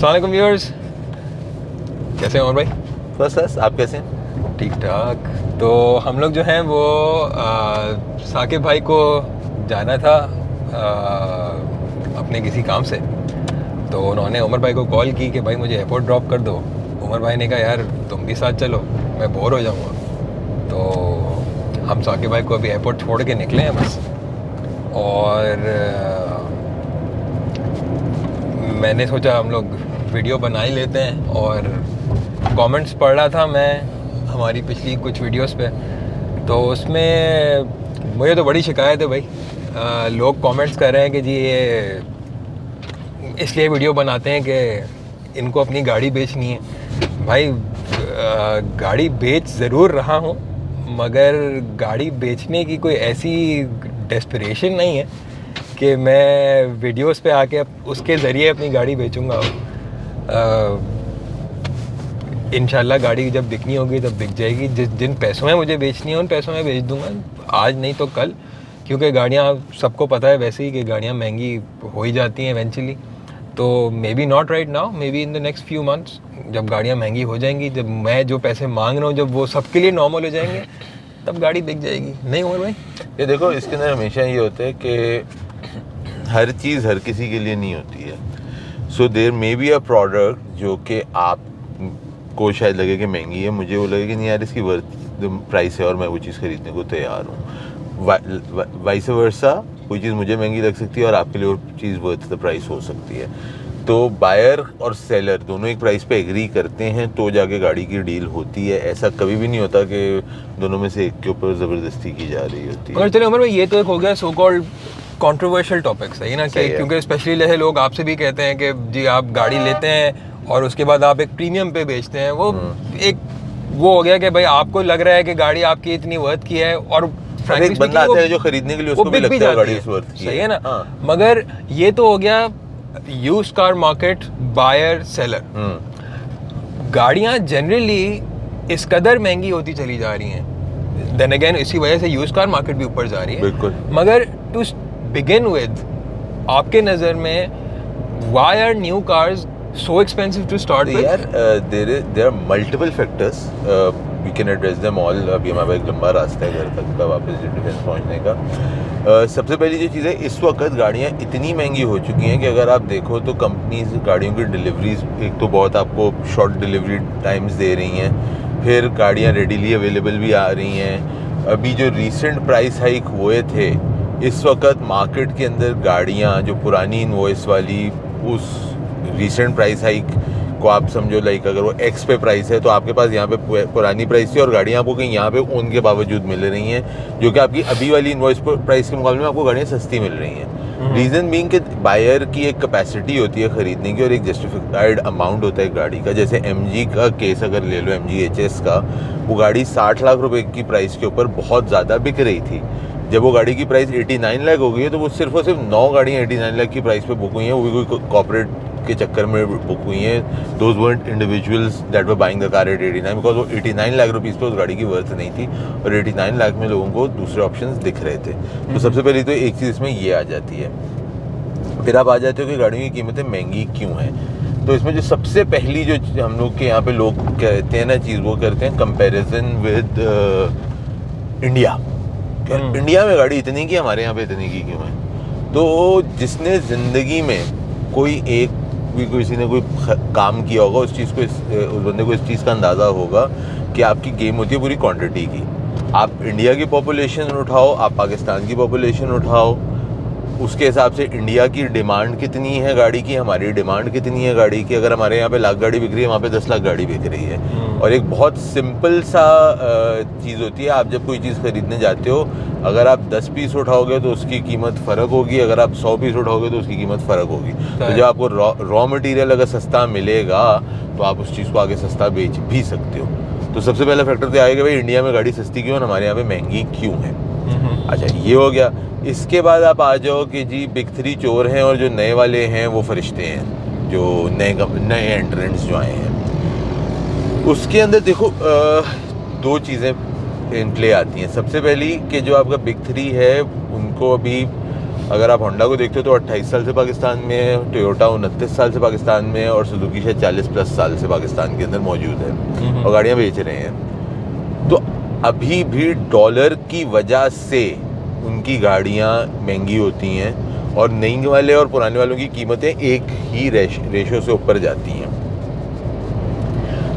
अस्सलाम वालेकुम व्यूअर्स, कैसे हैं और भाई? बस आप कैसे हैं? ठीक ठाक। तो हम लोग जो हैं वो साकिब भाई को जाना था अपने किसी काम से। तो उन्होंने उमर भाई को कॉल की कि भाई मुझे एयरपोर्ट ड्रॉप कर दो। उमर भाई ने कहा यार तुम भी साथ चलो, मैं बोर हो जाऊँगा। तो हम साकिब भाई को अभी एयरपोर्ट छोड़ के निकले हैं बस। और मैंने सोचा हम लोग वीडियो बना ही लेते हैं। और कमेंट्स पढ़ रहा था मैं हमारी पिछली कुछ वीडियोस पे, तो उसमें मुझे तो बड़ी शिकायत है भाई। लोग कमेंट्स कर रहे हैं कि जी ये इसलिए वीडियो बनाते हैं कि इनको अपनी गाड़ी बेचनी है। भाई गाड़ी बेच ज़रूर रहा हूँ, मगर गाड़ी बेचने की कोई ऐसी डेस्परेशन नहीं है कि मैं वीडियोस पे आके उसके ज़रिए अपनी गाड़ी बेचूंगा। इंशाल्लाह गाड़ी जब बिकनी होगी तब बिक जाएगी। जिन पैसों में मुझे बेचनी है उन पैसों में बेच दूंगा, आज नहीं तो कल। क्योंकि गाड़ियाँ सबको पता है वैसे ही कि गाड़ियाँ महंगी हो ही जाती हैं इवेंचुअली। तो may be not right now, may be in the next few months जब गाड़ियाँ महंगी हो जाएंगी, जब मैं जो पैसे मांग रहा हूँ जब वो सबके लिए नॉर्मल हो जाएंगे, तब गाड़ी बिक जाएगी। नहीं उमर भाई? ये देखो, इसके अंदर हमेशा ये होता है कि हर चीज़ हर किसी के लिए नहीं होती है। So there may be a product जो कि आप को शायद लगे कि महंगी है, मुझे वो लगे कि नहीं यार इसकी वर्थ प्राइस है और मैं वो चीज़ खरीदने को तैयार हूँ। वाइस वर्सा, कोई चीज़ मुझे महंगी लग सकती है और आपके लिए वो चीज़ वर्थ द प्राइस हो सकती है। तो बायर और सेलर दोनों एक प्राइस पे एग्री करते हैं तो जाके गाड़ी की डील होती है। ऐसा कभी भी नहीं होता कि दोनों में से एक के ऊपर ज़बरदस्ती की जा रही होती है। मगर चलिए उमर भाई, ये तो एक हो गया सो कॉल्ड कंट्रोवर्शियल टॉपिक, सही ना? कि क्योंकि स्पेशली जैसे लोग आपसे भी कहते हैं कि जी आप गाड़ी लेते हैं और उसके बाद आप एक प्रीमियम पे बेचते हैं। वो एक वो हो गया कि भाई आपको लग रहा है कि गाड़ी आपकी इतनी वर्थ की है और एक बंदा आता है जो खरीदने के लिए उसको भी लगता है गाड़ी इस वर्थ की, सही है ना? मगर ये तो हो गया used car market, buyer seller. गाड़ियाँ जनरली इस कदर महंगी होती चली जा रही हैं, देन अगेन इसी वजह से यूज्ड कार मार्केट भी ऊपर जा रही है। बिल्कुल। मगर टू बिगिन विद, आपके नज़र में why are new cars so expensive to start with? यार there are multiple factors, we can address them all. अभी हमारा एक लंबा रास्ता है घर तक का वापस डिफेंस पहुंचने का। सबसे पहली जो चीज़ है, इस वक्त गाड़ियाँ इतनी महंगी हो चुकी हैं कि अगर आप देखो तो कंपनीज गाड़ियों की डिलीवरीज एक तो बहुत आपको शॉर्ट डिलीवरी टाइम्स दे रही हैं, फिर गाड़ियाँ रेडीली अवेलेबल भी आ रही हैं। अभी जो रिसेंट प्राइस हाइक हुए थे, इस वक्त मार्केट के अंदर गाड़ियाँ जो पुरानी इनवॉइस वाली, उस रिसेंट प्राइस हाइक को आप समझो लाइक अगर वो एक्स पे प्राइस है तो आपके पास यहाँ पे पुरानी प्राइस थी और गाड़ियाँ आपको कहीं यहाँ पे ओन के बावजूद मिल रही हैं, जो कि आपकी अभी वाली इनवॉइस प्राइस के मुकाबले में आपको गाड़ियाँ सस्ती मिल रही हैं। रीज़न बीइंग कि बायर की एक कैपेसिटी होती है ख़रीदने की और एक जस्टिफाइड अमाउंट होता है गाड़ी का। जैसे MG का केस अगर ले लो, MG HS का, वो गाड़ी 60 लाख रुपए की प्राइस के ऊपर बहुत ज़्यादा बिक रही थी। जब वो गाड़ी की प्राइस 89 लाख हो गई है तो वो सिर्फ और सिर्फ 9 गाड़ियाँ 89 लाख की प्राइस पे बुक हुई हैं, वो भी कोई कॉर्पोरेट के चक्कर में बुक हुई हैं। Those weren't individuals that were buying the car at 89 because वो 89 लाख रुपीज़ पे उस गाड़ी की वर्थ नहीं थी और 89 लाख में लोगों को दूसरे ऑप्शंस दिख रहे थे। तो सबसे पहले तो एक चीज़ इसमें ये आ जाती है। फिर आप आ जाते हो कि गाड़ियों की कीमतें महंगी क्यों हैं। तो इसमें जो सबसे पहली जो हम लोग के यहाँ पे लोग कहते हैं ना चीज़, वो करते हैं कंपेरिजन विद इंडिया। इंडिया में गाड़ी इतनी की, हमारे यहाँ पे इतनी की क्यों है? तो जिसने ज़िंदगी में कोई एक भी किसी ने कोई काम किया होगा, उस चीज़ को उस बंदे को इस चीज़ का अंदाज़ा होगा कि आपकी गेम होती है पूरी क्वांटिटी की। आप इंडिया की पॉपुलेशन उठाओ, आप पाकिस्तान की पॉपुलेशन उठाओ, उसके हिसाब से इंडिया की डिमांड कितनी है गाड़ी की, हमारी डिमांड कितनी है गाड़ी की। अगर हमारे यहाँ पे लाख गाड़ी बिक रही है, वहाँ पे 10 लाख गाड़ी बिक रही है। और एक बहुत सिंपल सा चीज़ होती है, आप जब कोई चीज़ खरीदने जाते हो, अगर आप 10 पीस उठाओगे तो उसकी कीमत फ़र्क होगी, अगर आप 100 पीस उठाओगे तो उसकी कीमत फ़र्क होगी। तो जब आपको रॉ मटेरियल अगर सस्ता मिलेगा तो आप उस चीज़ को आगे सस्ता बेच भी सकते हो। तो सबसे पहला फैक्टर तो आएगा भाई इंडिया में गाड़ी सस्ती क्यों और हमारे यहाँ पे महंगी क्यों है। अच्छा, ये हो गया। इसके बाद आप आ जाओ कि जी बिग 3 चोर हैं और जो नए वाले हैं वो फरिश्ते हैं, जो नए एंट्रेंट्स जो आए हैं। उसके अंदर देखो दो चीज़ें इन प्ले आती हैं। सबसे पहली कि जो आपका बिग 3 है उनको अभी अगर आप होंडा को देखते हो तो 28 साल से पाकिस्तान में है, टोयोटा 29 साल से पाकिस्तान में है और सुजुकी शायद 40+ साल से पाकिस्तान के अंदर मौजूद है और गाड़ियाँ बेच रहे हैं। तो अभी भी डॉलर की वजह से उनकी गाड़ियाँ महंगी होती हैं और नई वाले और पुराने वालों की कीमतें एक ही रेशो से ऊपर जाती हैं।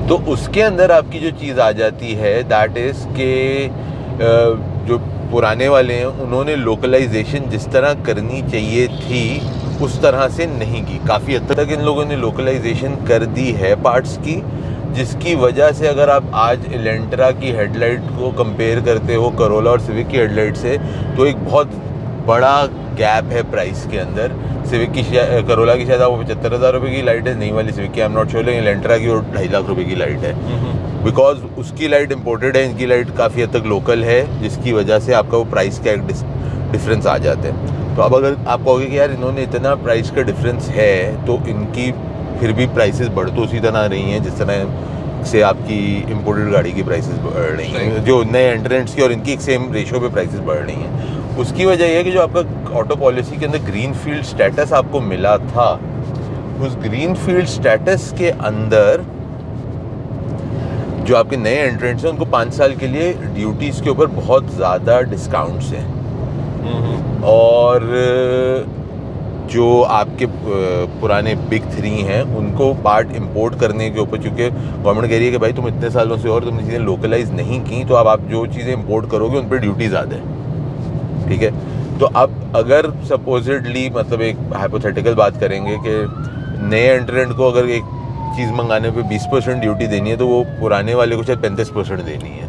तो उसके अंदर आपकी जो चीज़ आ जाती है दैट इज़ के जो पुराने वाले हैं उन्होंने लोकलाइजेशन जिस तरह करनी चाहिए थी उस तरह से नहीं की। काफ़ी हद तक इन लोगों ने लोकलाइजेशन कर दी है पार्ट्स की, जिसकी वजह से अगर आप आज एलेंट्रा की हेडलाइट को कंपेयर करते हो करोला और सिविक की हेडलाइट से तो एक बहुत बड़ा गैप है प्राइस के अंदर। सिविक की करोला की शायद आपको 75,000 रुपये की लाइट है, नई वाली सिविक की आई एम नॉट श्योर, लेकिन एलेंट्रा की और 2.5 लाख रुपए की लाइट है। बिकॉज उसकी लाइट इम्पोर्टेड है, इनकी लाइट काफ़ी हद तक लोकल है, जिसकी वजह से आपका वो प्राइस का एक डिफरेंस आ जाता है। तो अब अगर आप कहोगे कि यार इन्होंने इतना प्राइस का डिफरेंस है तो इनकी फिर भी प्राइसेस बढ़ तो उसी तरह रही हैं जिस तरह से आपकी इम्पोर्टेड गाड़ी की प्राइसेस बढ़ रही हैं, जो नए एंट्रेंट्स की और इनकी एक सेम रेशो पे प्राइसेस बढ़ रही हैं। उसकी वजह यह है कि जो आपका ऑटो पॉलिसी के अंदर ग्रीन फील्ड स्टेटस आपको मिला था, उस ग्रीन फील्ड स्टेटस के अंदर जो आपके नए एंट्रेंट्स हैं उनको 5 साल के लिए ड्यूटीज़ के ऊपर बहुत ज़्यादा डिस्काउंट्स हैं और जो आपके पुराने बिग 3 हैं उनको पार्ट इंपोर्ट करने के ऊपर, चूँकि गवर्नमेंट कह रही है कि भाई तुम इतने सालों से और तुमने चीज़ें लोकलाइज नहीं की तो अब आप जो चीज़ें इंपोर्ट करोगे उन पर ड्यूटी ज़्यादा है, ठीक है। तो अब अगर सपोजिडली मतलब एक हाइपोथेटिकल बात करेंगे कि नए एंट्रेंट को अगर एक चीज़ मंगाने पे 20% ड्यूटी देनी है तो वो पुराने वाले को शायद 35% देनी है,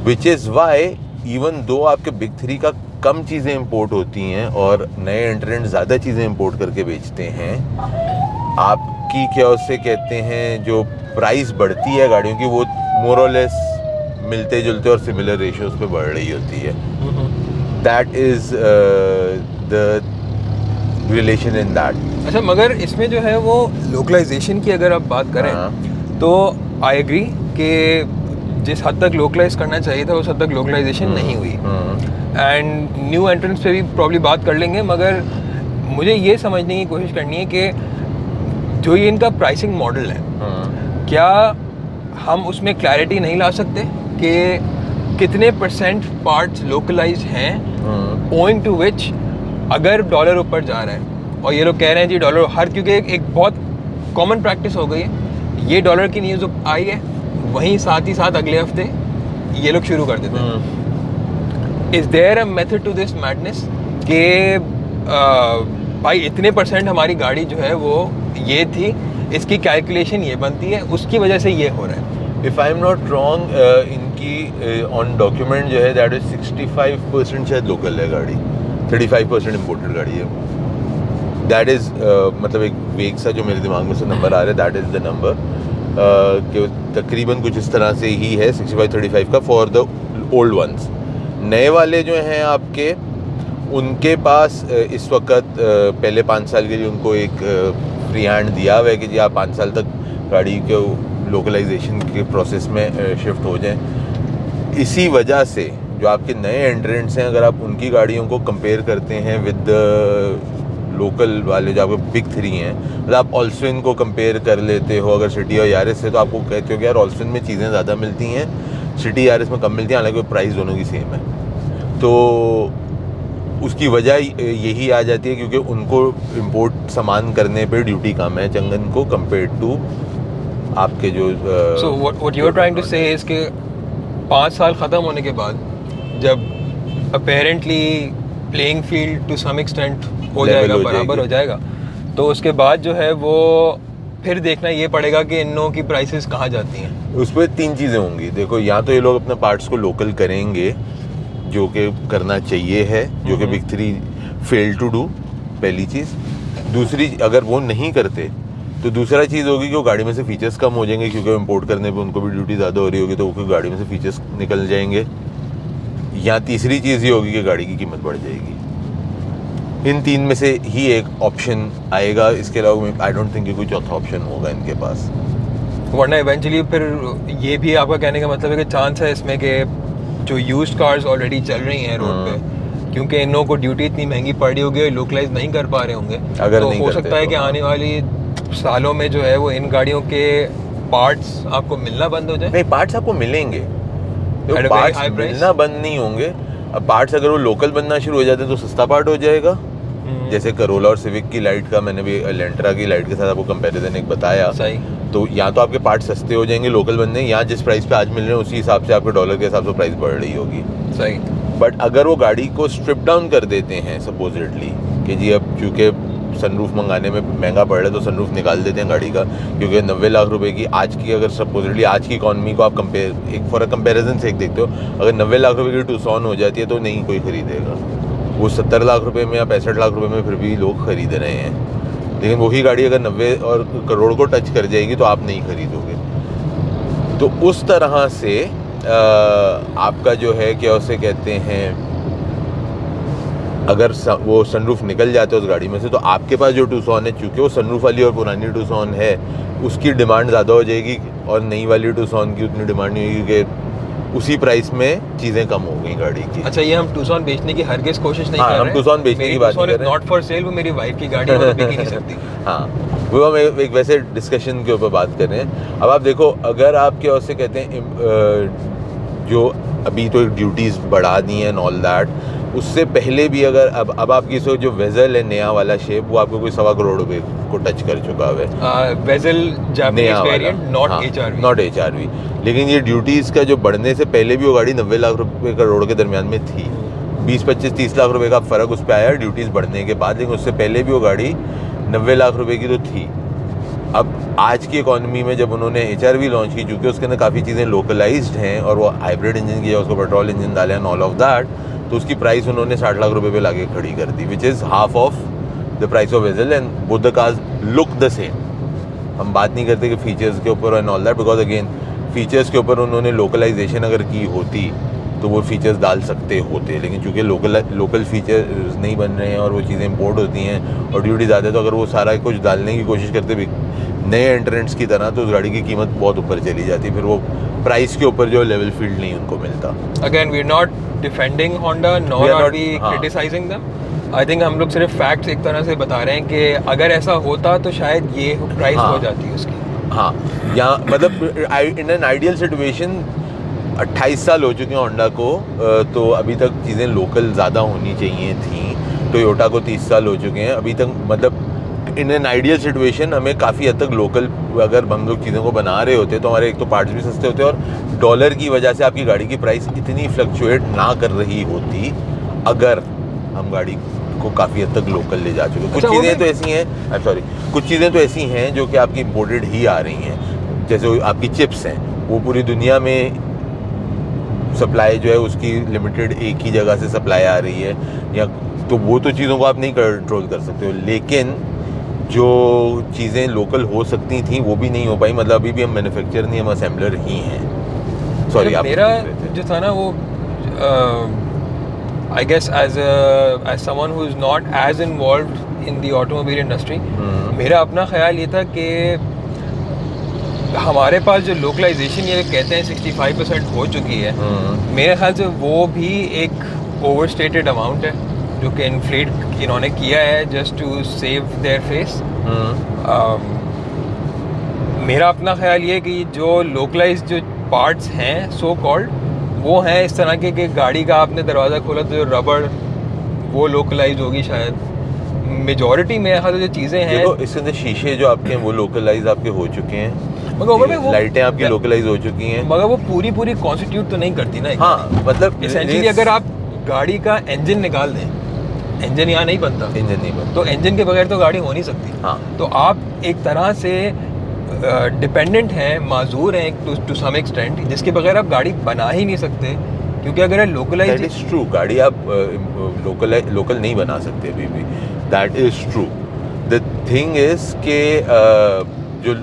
विच इज़ वाई इवन दो आपके बिग 3 का कम चीज़ें इंपोर्ट होती हैं और नए एंट्रेंट ज़्यादा चीज़ें इंपोर्ट करके बेचते हैं, आपकी क्या उससे कहते हैं जो प्राइस बढ़ती है गाड़ियों की वो मोर और लेस मिलते जुलते और सिमिलर रेशियोज पे बढ़ रही होती है। That is the relation in that. अच्छा, मगर इसमें जो है वो लोकलाइजेशन की अगर आप बात करें तो आई एग्री कि जिस हद तक लोकलाइज करना चाहिए था उस हद तक लोकलाइजेशन नहीं हुई एंड न्यू एंट्रेंट्स पे भी प्रॉब्ली बात कर लेंगे, मगर मुझे ये समझने की कोशिश करनी है कि जो ये इनका प्राइसिंग मॉडल है क्या हम उसमें क्लैरिटी नहीं ला सकते कि कितने % पार्ट्स लोकलाइज हैं ओइंग टू विच अगर डॉलर ऊपर जा रहा है और ये लोग कह रहे हैं जी डॉलर हर, क्योंकि एक बहुत कॉमन प्रैक्टिस हो गई है, ये डॉलर की न्यूज़ आई है वहीं साथ ही साथ अगले हफ्ते ये लोग शुरू कर देते हैं। Is there a method to this madness कि भाई इतने % हमारी गाड़ी जो है वो ये थी, इसकी कैलकुलेशन ये बनती है, उसकी वजह से ये हो रहा है। If I am not wrong इनकी ऑन डॉक्यूमेंट जो है दैट इज 65% शायद लोकल है गाड़ी, 35% इम्पोर्टेड गाड़ी है। दैट इज़ मतलब एक वेग सा जो मेरे दिमाग में से नंबर आ रहा है, दैट इज़ द नंबर कि तकरीबन कुछ इस तरह से ही है 65-35 का फॉर द ओल्ड वंस। नए वाले जो हैं आपके उनके पास इस वक्त पहले 5 साल के लिए उनको एक फ्री हैंड दिया हुआ है कि जी आप 5 साल तक गाड़ी के लोकलाइजेशन के प्रोसेस में शिफ्ट हो जाएं। इसी वजह से जो आपके नए एंट्रेंट्स हैं अगर आप उनकी गाड़ियों को कंपेयर करते हैं विद लोकल वाले जो आपके बिग 3 हैं, मतलब आप ऑल्सविन को कंपेयर कर लेते हो अगर सिटी और यारिस से, तो आपको कहते हो कि यार ऑल्सविन में चीज़ें ज़्यादा मिलती हैं, सिटी यारिस में कम मिलती हैं, हालांकि प्राइस दोनों की सेम है। तो उसकी वजह यही आ जाती है क्योंकि उनको इंपोर्ट सामान करने पे ड्यूटी कम है चंगन को कंपेयर टू आपके जो so what you are trying to say is कि 5 साल ख़त्म होने के बाद जब apparently playing field to some extent हो जाएगा, बराबर हो जाएगा, तो उसके बाद जो है वो फिर देखना ये पड़ेगा कि इन लोगों की प्राइसेस कहाँ जाती हैं। उस पर 3 चीज़ें होंगी। देखो, या तो ये लोग अपने पार्ट्स को लोकल करेंगे जो कि करना चाहिए है, जो कि बिग 3 फेल टू डू, पहली चीज़। दूसरी, अगर वो नहीं करते तो दूसरा चीज़ होगी कि वो गाड़ी में से फीचर्स कम हो जाएंगे क्योंकि इम्पोर्ट करने पे उनको भी ड्यूटी ज़्यादा हो रही होगी, तो वो गाड़ी में से फीचर्स निकल जाएंगे। या तीसरी चीज़ ये होगी कि गाड़ी की कीमत बढ़ जाएगी। इन 3 में से ही एक ऑप्शन आएगा, इसके अलावा आई डोंट थिंक कि कोई चौथा ऑप्शन होगा इनके पास। वरना इवेंचुअली फिर ये भी आपका कहने का मतलब है कि चांस है इसमें कि जो यूज्ड कार्स ऑलरेडी चल रही हैं रोड पे, क्योंकि इन लोगों को ड्यूटी इतनी महंगी पड़ रही होगी, लोकलाइज नहीं कर पा रहे होंगे, अगर तो नहीं हो करते सकता है तो कि हाँ। आने वाली सालों में जो है वो इन गाड़ियों के पार्ट्स आपको मिलना बंद हो जाए। नहीं, पार्ट्स आपको मिलेंगे, At a very parts high price? मिलना बंद नहीं होंगे। अब पार्ट्स अगर वो लोकल बनना शुरू हो जाते हैं तो सस्ता पार्ट हो जाएगा। जैसे करोला और सिविक की लाइट का मैंने भी एलेंट्रा की लाइट के साथ आपको कंपैरिजन एक बताया। सही। तो या तो आपके पार्ट सस्ते हो जाएंगे लोकल बनने, या जिस प्राइस पे आज मिल रहे हैं उसी हिसाब से आपके डॉलर के हिसाब से प्राइस बढ़ रही होगी। सही। बट अगर वो गाड़ी को स्ट्रिप डाउन कर देते हैं सपोजिटली कि जी अब चूँकि सनरूफ मंगाने में महंगा पड़ रहा है तो सनरूफ निकाल देते हैं गाड़ी का, क्योंकि 90 लाख रुपए की आज की, अगर सपोजिटली आज की इकॉनमी को आप कंपेयर एक फॉर अ कंपेरिजन से एक देखते हो, अगर 90 लाख रुपए की टूसॉन हो जाती है तो नहीं कोई खरीदेगा। वो 70 लाख रुपए में या 65 लाख रुपए में फिर भी लोग खरीद रहे हैं, लेकिन वही गाड़ी अगर 90 और करोड़ को टच कर जाएगी तो आप नहीं खरीदोगे। तो उस तरह से आपका जो है क्या उसे कहते हैं, अगर वो सनरूफ निकल जाते हैं उस गाड़ी में से तो आपके पास जो टूसॉन है, चूँकि वो सनरूफ वाली और पुरानी टूसॉन है, उसकी डिमांड ज़्यादा हो जाएगी और नई वाली टूसॉन की उतनी डिमांड नहीं होगी, क्योंकि उसी प्राइस में चीज़ें कम हो गई गाड़ी की। अच्छा, ये हम टूसॉन बेचने की हरगिज़ कोशिश नहीं हाँ, कर रहे हम हैं। टूसॉन बेचने की बात नहीं कर रहे हैं। नॉट फॉर सेल, वो मेरी वाइफ की गाड़ी है, वो बिक ही नहीं सकती। हाँ, वो हम एक वैसे डिस्कशन के ऊपर बात कर रहे हैं। अब आप देखो, अगर आप क्या उससे कहते हैं जो अभी तो ड्यूटीज़ बढ़ा दी हैं एंड ऑल दैट, उससे पहले भी अगर अब आपकी सो जो वेजल है नया वाला शेप, वो आपको कोई 1.25 करोड़ रुपए को टच कर चुका है। Vessel Japanese variant, not HRV। लेकिन ये ड्यूटीज़ का जो बढ़ने से पहले भी वो गाड़ी 90 लाख रुपए करोड़ के दरमियान में थी। 20-25-30 लाख रुपए का फ़र्क उस पर आया ड्यूटीज़ बढ़ने के बाद, लेकिन उससे पहले भी वो गाड़ी 90 लाख रुपए की तो थी। अब आज की इकॉनमी में जब उन्होंने HRV लॉन्च की, चूँकि उसके अंदर काफ़ी चीज़ें लोकलाइज्ड हैं और वो हाइब्रिड इंजन की, उसको पेट्रोल इंजन डाले एंड ऑल ऑफ दैट, तो उसकी प्राइस उन्होंने 60 लाख रुपए पे लाके खड़ी कर दी, which is half of the price of Vezel, and both the cars look the same. हम बात नहीं करते कि फीचर्स के ऊपर and all that, because again features के ऊपर उन्होंने लोकलाइजेशन अगर की होती तो वो फीचर्स डाल सकते होते, लेकिन चूँकि लोकल फीचर्स नहीं बन रहे हैं और वो चीज़ें इंपोर्ट होती हैं और ड्यूटी ज़्यादा है, तो अगर वो सारा कुछ डालने की कोशिश करते भी नए एंट्रेंट्स की तरह, तो उस गाड़ी की कीमत बहुत ऊपर चली जाती, फिर वो प्राइस के ऊपर जो लेवल फील्ड नहीं उनको मिलता। Again we are not defending Honda, nor are we criticising them. I think हम लोग सिर्फ फैक्ट्स एक तरह से बता रहे हैं कि अगर ऐसा होता तो शायद ये प्राइस हो जाती उसकी। हाँ, या मतलब इन एन आइडियल सिचुएशन 28 साल हो चुके हैं होंडा को, तो अभी तक चीज़ें लोकल ज़्यादा होनी चाहिए थी। टोयोटा को 30 साल हो चुके हैं, अभी तक मतलब इन एन आइडियल सिचुएशन हमें काफ़ी हद तक लोकल अगर हम लोग चीज़ों को बना रहे होते तो हमारे एक तो पार्ट्स भी सस्ते होते और डॉलर की वजह से आपकी गाड़ी की प्राइस इतनी फ्लक्चुएट ना कर रही होती, अगर हम गाड़ी को काफ़ी हद तक लोकल ले जा चुके। कुछ चीज़ें तो ऐसी हैं, आई एम सॉरी, कुछ चीज़ें तो ऐसी हैं जो कि आपकी इम्पोर्टेड ही आ रही हैं, जैसे आपकी चिप्स हैं, वो पूरी दुनिया में सप्लाई जो है उसकी लिमिटेड एक ही जगह से सप्लाई आ रही है, या तो वो तो चीज़ों को आप नहीं कंट्रोल कर सकते हो, लेकिन जो चीज़ें लोकल हो सकती थी वो भी नहीं हो पाई। मतलब अभी भी हम मैन्युफैक्चरर नहीं, हम असेंबलर ही हैं। सॉरी, आप मेरा जो था ना वो I guess as someone who is not as involved in the automobile industry, मेरा अपना ख्याल ये था कि हमारे पास जो लोकलाइजेशन ये कहते हैं 65% हो चुकी है, मेरे ख्याल से वो भी एक ओवरस्टेटेड अमाउंट है जो कि इन्फ्लेट इन्होंने किया है just to save their face. मेरा अपना ख्याल ये है कि जो लोकलाइज जो पार्ट्स हैं सो कॉल्ड, वो हैं इस तरह के कि गाड़ी का आपने दरवाज़ा खोला तो जो रबड़ वो लोकलाइज होगी शायद। मेजॉरिटी में ख्याल जो चीज़ें हैं, देखो इसके अंदर शीशे जो आपके हैं वो लोकलाइज आपके हो चुके हैं, मगर वो लाइटें आपकी लोकलाइज हो चुकी हैं, मगर वो पूरी कॉन्स्टिट्यूट तो नहीं करती ना। हाँ, मतलब एसेंशियली अगर आप गाड़ी का इंजन निकाल दें, इंजन यहाँ नहीं बनता, इंजन नहीं बनता, तो इंजन के बगैर तो गाड़ी हो नहीं सकती। हाँ, तो आप एक तरह से डिपेंडेंट हैं, माजूर हैं टू सम एक्सटेंट, जिसके बगैर आप गाड़ी बना ही नहीं सकते, क्योंकि अगर लोकलाइज, दैट इज ट्रू, गाड़ी आप लोकल नहीं बना सकते अभी भी, that is true. The thing is के जो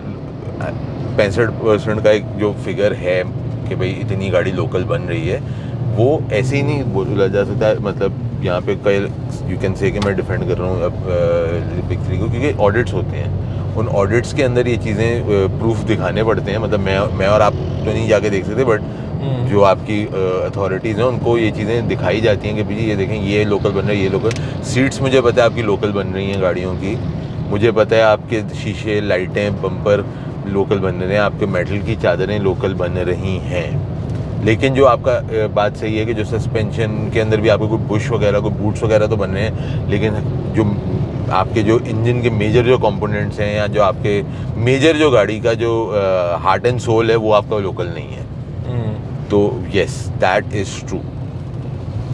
65% का एक जो फिगर है कि भाई इतनी गाड़ी लोकल बन रही है, वो ऐसे ही नहीं बोला जा सकता। मतलब यहाँ पे कई यू कैन से कि मैं डिफेंड कर रहा हूँ अब बिग थ्री को, क्योंकि ऑडिट्स होते हैं, उन ऑडिट्स के अंदर ये चीज़ें प्रूफ दिखाने पड़ते हैं। मतलब मैं और आप तो नहीं जाके देख सकते, बट जो आपकी अथॉरिटीज़ हैं उनको ये चीज़ें दिखाई जाती हैं कि भाई ये देखें ये लोकल बन रहा है, ये लोकल सीट्स मुझे पता है आपकी लोकल बन रही हैं गाड़ियों की, मुझे पता है आपके शीशे लाइटें बम्पर लोकल बन रहे हैं, आपके मेटल की चादरें लोकल बन रही हैं। लेकिन जो आपका बात सही है कि जो सस्पेंशन के अंदर भी आपको कोई बुश वगैरह कोई बूट्स वगैरह तो बन रहे हैं, लेकिन जो आपके जो इंजन के मेजर जो कंपोनेंट्स हैं या जो आपके मेजर जो गाड़ी का जो हार्ट एंड सोल है वो आपका लोकल नहीं है। तो yes that is true,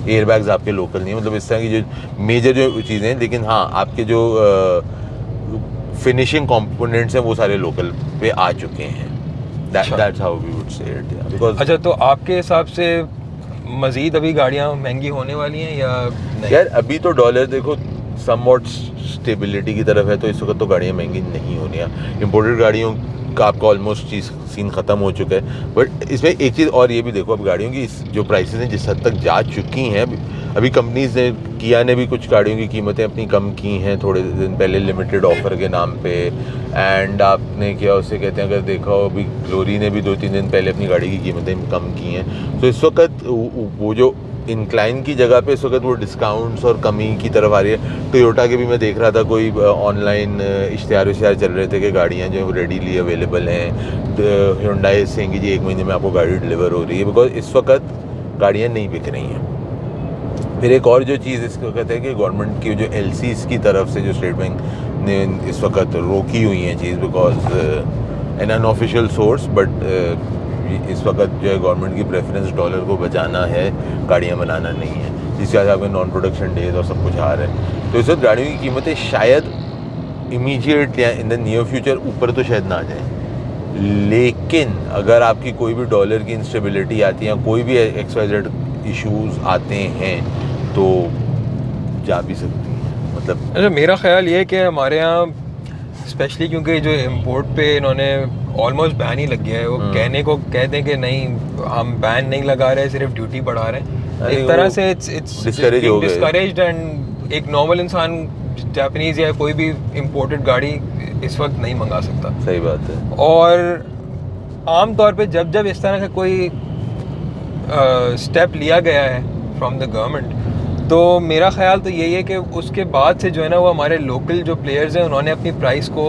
airbags आपके लोकल नहीं है, मतलब इस तरह की जो मेजर जो चीज़ें हैं, लेकिन हाँ आपके जो फिनिशिंग कंपोनेंट्स हैं वो सारे लोकल पे आ चुके हैं। That's how we would say it because अच्छा, तो आपके हिसाब से मज़ीद अभी गाड़ियाँ महंगी होने वाली हैं या नहीं? यार अभी तो डॉलर देखो समवॉट स्टेबिलिटी की तरफ है, तो इस वक्त तो गाड़ियाँ महंगी नहीं होनी है। इंपोर्टेड गाड़ियों का आपका ऑलमोस्ट चीज़ सीन ख़त्म हो चुका है। बट इसमें एक चीज़ और ये भी देखो, अब गाड़ियों की जो प्राइसेस हैं जिस हद तक जा चुकी हैं, अभी कंपनीज ने किया ने भी कुछ गाड़ियों की कीमतें अपनी कम की हैं थोड़े दिन पहले लिमिटेड ऑफर के नाम पे। एंड आपने क्या उसे कहते हैं, अगर देखा हो अभी ग्लोरी ने भी 2-3 दिन पहले अपनी गाड़ी की कीमतें कम की हैं। तो इस वक्त वो जो इंक्लाइन की जगह पे इस वक्त वो डिस्काउंट्स और कमी की तरफ आ रही है। टोयोटा के भी मैं देख रहा था कोई ऑनलाइन इश्तिहार चल रहे थे कि गाड़ियाँ जो रेडीली अवेलेबल हैं। हुंडई से कि जी 1 महीने में आपको गाड़ी डिलीवर हो रही है, बिकॉज इस वक्त गाड़ियाँ नहीं बिक रही हैं। फिर एक और जो चीज़ इसको कहते हैं कि गवर्नमेंट की जो LCs की तरफ से जो स्टेट बैंक ने इस वक्त रोकी हुई हैं चीज़, because an unofficial source, but इस वक्त जो है गवर्नमेंट की प्रेफरेंस डॉलर को बचाना है, गाड़ियाँ बनाना नहीं है, जिसके वजह से आपके नॉन प्रोडक्शन डेज और सब कुछ आ रहे हैं। तो इस वक्त गाड़ियों की कीमतें शायद इमीडिएट या इन द नियर फ्यूचर ऊपर तो शायद ना आ जाए, लेकिन अगर आपकी कोई भी डॉलर की इंस्टेबिलिटी आती है, कोई भी XYZ इश्यूज आते हैं तो जा भी सकती हैं। मतलब अच्छा, मेरा ख्याल ये है कि हमारे यहाँ स्पेशली क्योंकि जो इंपोर्ट पे इन्होंने ऑलमोस्ट बैन ही लग गया है, वो कहने को कहते हैं कि नहीं हम बैन नहीं लगा रहे, सिर्फ ड्यूटी बढ़ा रहे हैं। एक तरह से इट्स डिस्करेज्ड एंड एक नॉर्मल इंसान जापानीज या कोई भी इंपोर्टेड गाड़ी इस वक्त नहीं मंगा सकता। सही बात है। और आम तौर पे जब जब इस तरह का कोई स्टेप लिया गया है फ्रॉम द गवर्नमेंट, तो मेरा ख्याल तो यही है कि उसके बाद से जो है ना वो हमारे लोकल जो प्लेयर्स हैं उन्होंने अपनी प्राइस को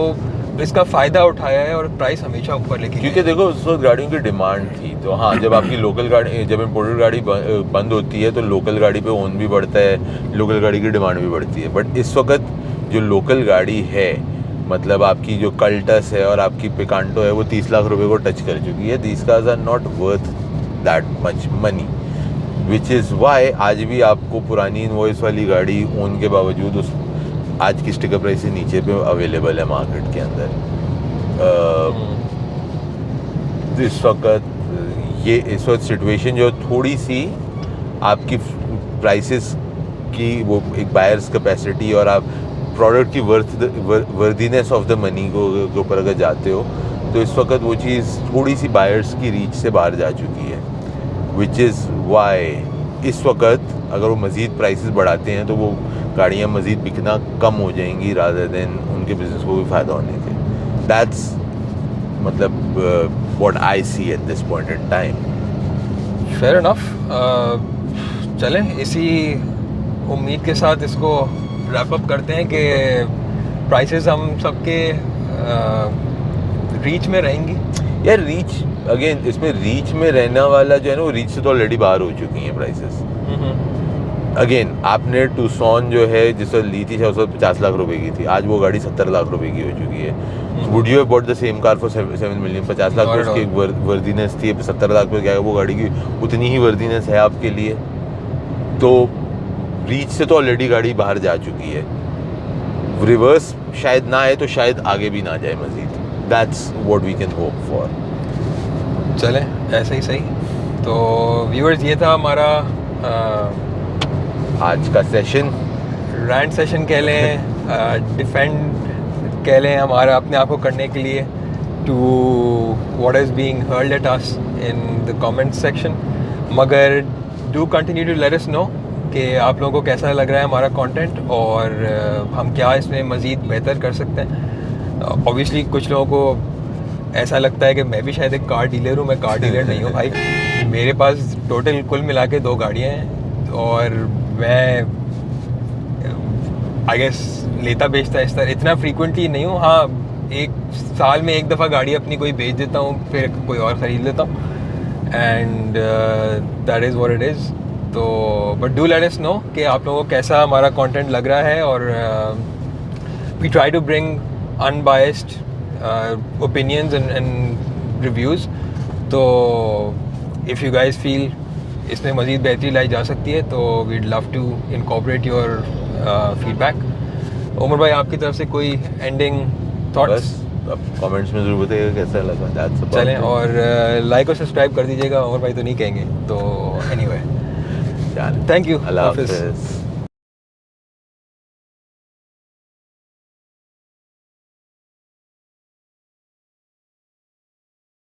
इसका फ़ायदा उठाया है और प्राइस हमेशा ऊपर लेके, क्योंकि देखो उस वक्त गाड़ियों की डिमांड थी। तो हाँ, जब आपकी लोकल गाड़ी, जब इम्पोर्टेड गाड़ी बंद होती है तो लोकल गाड़ी पे ओन भी बढ़ता है, लोकल गाड़ी की डिमांड भी बढ़ती है। बट इस वक्त जो लोकल गाड़ी है, मतलब आपकी जो कल्टस है और आपकी पिकांटो है, वो 30 लाख रुपए को टच कर चुकी है। These cars are not worth that much money, which is why आज भी आपको पुरानी इनवॉइस वाली गाड़ी ओन के बावजूद उस आज की स्टिकर प्राइस से नीचे पे अवेलेबल है मार्केट के अंदर। इस वक्त सिचुएशन जो थोड़ी सी आपकी प्राइसेस की वो एक बायर्स कैपेसिटी और आप प्रोडक्ट की वर्दीनेस ऑफ द मनी के ऊपर अगर जाते हो, तो इस वक्त वो चीज़ थोड़ी सी बायर्स की रीच से बाहर जा चुकी है, विच इज़ वाई इस वक्त अगर वो मज़ीद प्राइसेस बढ़ाते हैं तो वो गाड़ियाँ मज़ीद बिकना कम हो जाएंगी रादर देन उनके बिज़नेस को भी फ़ायदा होने के। दैट्स मतलब what I see at this point in time. Fair enough. चलें इसी उम्मीद के साथ इसको रैप अप करते हैं कि प्राइसेस हम सबके रीच में रहेंगी। यार रीच, अगेन इसमें रीच में रहना वाला जो है ना, वो रीच से तो ऑलरेडी बाहर हो चुकी हैं प्राइसेस। अगेन आपने टूसॉन जो है जिस वक्त ली थी 50 लाख रुपए की थी, आज वो गाड़ी 70 लाख रुपए की हो चुकी है। Would you have bought the same car for 7 million? 50 lakh उसकी एक वर्दीनेस थी, 70 लाख पे क्या है, वो गाड़ी की उतनी ही वर्दीनेस है आपके लिए। तो रीच से तो ऑलरेडी गाड़ी बाहर जा चुकी है, रिवर्स शायद ना आए तो शायद आगे भी ना जाए मजीद। That's what we can hope for. चलें ऐसे ही सही। तो व्यूअर्स, ये था हमारा आज का सेशन, रैंट सेशन कह लें, डिफेंड कह लें हमारा अपने आप को करने के लिए to what is being hurled at us in the comment section. मगर do continue to let us know कि आप लोगों को कैसा लग रहा है हमारा कंटेंट और हम क्या इसमें मज़ीद बेहतर कर सकते हैं। ऑब्वियसली कुछ लोगों को ऐसा लगता है कि मैं भी शायद एक कार डीलर हूँ, मैं कार डीलर नहीं हूँ भाई। मेरे पास टोटल कुल मिला के 2 गाड़ियाँ हैं और मैं आई गेस लेता बेचता इस तरह इतना फ्रीक्वेंटली नहीं हूँ। हाँ, एक साल में एक दफ़ा गाड़ी अपनी कोई बेच देता हूँ, फिर कोई और ख़रीद लेता हूँ, and that is what it is. तो but do let us know कि आप लोगों को कैसा हमारा कंटेंट लग रहा है, और we try to bring unbiased opinions and reviews. तो इफ़ यू गाइज फील इसमें मज़ीद बेहतरी लाई जा सकती है तो we'd love to incorporate your feedback. Umar भाई, आपकी तरफ से कोई एंडिंग थॉट्स? बस अब कमेंट्स में ज़रूर बताइएगा कैसा लगा। That's about चलें, it. और लाइक और सब्सक्राइब कर दीजिएगा। उमर भाई तो नहीं कहेंगे, तो एनीवे, चलें। थैंक यू, अल्लाह हाफिज़। हाफिज़।